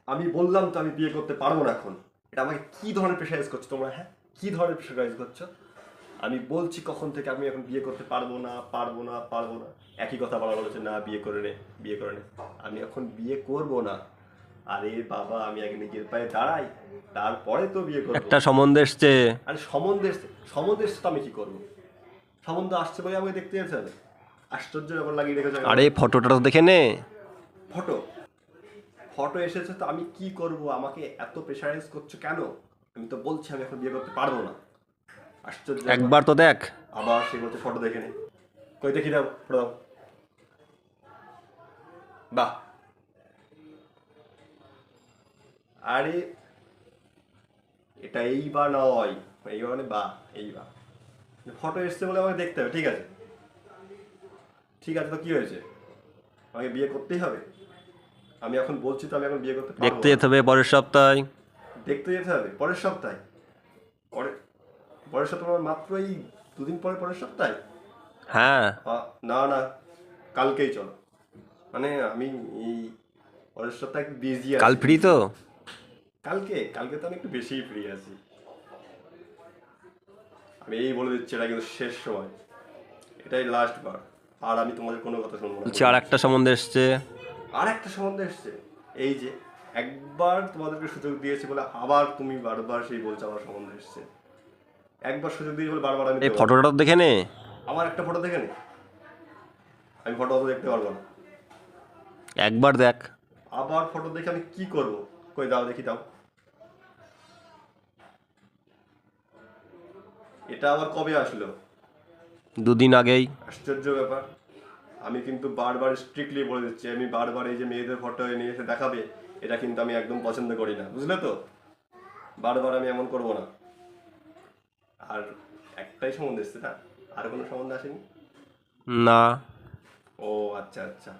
আমি বললাম তো আমি বিয়ে করতে পারবো না এখন। এটা আমাকে কি ধরনের প্রেশারাইজ করছো তোমরা? হ্যাঁ, কি ধরনের প্রেশারাইজ করছো? আমি বলছি কখন থেকে আমি এখন বিয়ে করতে পারবো না, পারবো না, পারবো না। একই কথা বারবার বলেছে, না বিয়ে করে নে, বিয়ে করে নে। আমি এখন বিয়ে করব না। আরে বাবা, আমি আগে নিজের পায়ে দাঁড়াই, তারপরে তো বিয়ে করবো। একটা সম্বন্ধ এসছে। আরে সম্বন্ধে এসছে তো আমি কি করবো? সম্বন্ধ আসছে বলে আমাকে দেখতে যেতে হবে? আশ্চর্য ব্যাপার লাগিয়ে রেখেছে আরে ফটোটা তো দেখে নে। ফটো। ফটো এসেছে তো আমি কি করব? আমাকে এত প্রেশারাইজ করছো কেন? আমি তো বলছি আমি এখন বিয়ে করতে পারবো না। আশ্চর্য ব্যাপার। একবার তো দেখ। আবার সে বলছে ফটো দেখে নে। কই দেখি, দাও ফটো দাও। বাহ। আরে এটা এইবার নয়, এইবার মানে বাহ, এইবার ফটো এসছে বলে আমাকে দেখতে হবে, ঠিক আছে? ঠিক আছে, তো কি হয়েছে? আমাকে বিয়ে করতেই হবে? আমি এখন বলছি তো আমি এখন বিয়ে করতে পারবো দেখতে না। যেতে হবে পরের সপ্তাহে। দেখতে যেতে হবে পরের সপ্তাহে? পরে পরের সপ্তাহে মানে মাত্র এই দুদিন পরে, পরের সপ্তাহে? হ্যাঁ। না না, কালকেই চলো। মানে আমি এই পরের সপ্তাহে একটু বিজি কাল আছি, ফ্রি বুঝছো? তো? কালকে কালকে তো আমি একটু বেশিই ফ্রি আছি। আমি এই বলে দিচ্ছি, এটা কিন্তু শেষ সময়, এটাই লাস্ট বার। আর আমি তোমাদের কোনো কথা শুনবো না, বলছি বলে আর দিচ্ছি। একটা সম্বন্ধ এসছে। আর একটা সম্বন্ধে এসছে? এই যে একবার তোমাদেরকে সুযোগ দিয়েছি বলে আবার তুমি বারবার সেই বলছো আমার সম্বন্ধে এসছে। একবার সুযোগ দিয়েছি বলে বারবার আমি এই দেবো না। ফটোটা তো দেখে নে। আমার একটা ফটো দেখে নে। আমি ফটো অত দেখতে পারবো না। একবার দেখ। আবার ফটো দেখে আমি কি করব? কই দাও দেখি, দাও। এটা আবার কবে আসলো? দুদিন আগেই। আশ্চর্য ব্যাপার। আমি কিন্তু বারবার স্ট্রিক্টলি বলে দিচ্ছি, আমি বারবার এই যে মেয়েদের ফটো নিয়ে এসে দেখাবে, এটা কিন্তু আমি একদম পছন্দ করি না, বুঝলে তো? বারবার আমি এমন করব না। আর একটাই সম্বন্ধ এসছে না? আর কোনো সম্বন্ধ আসেনি? না। ও আচ্ছা আচ্ছা।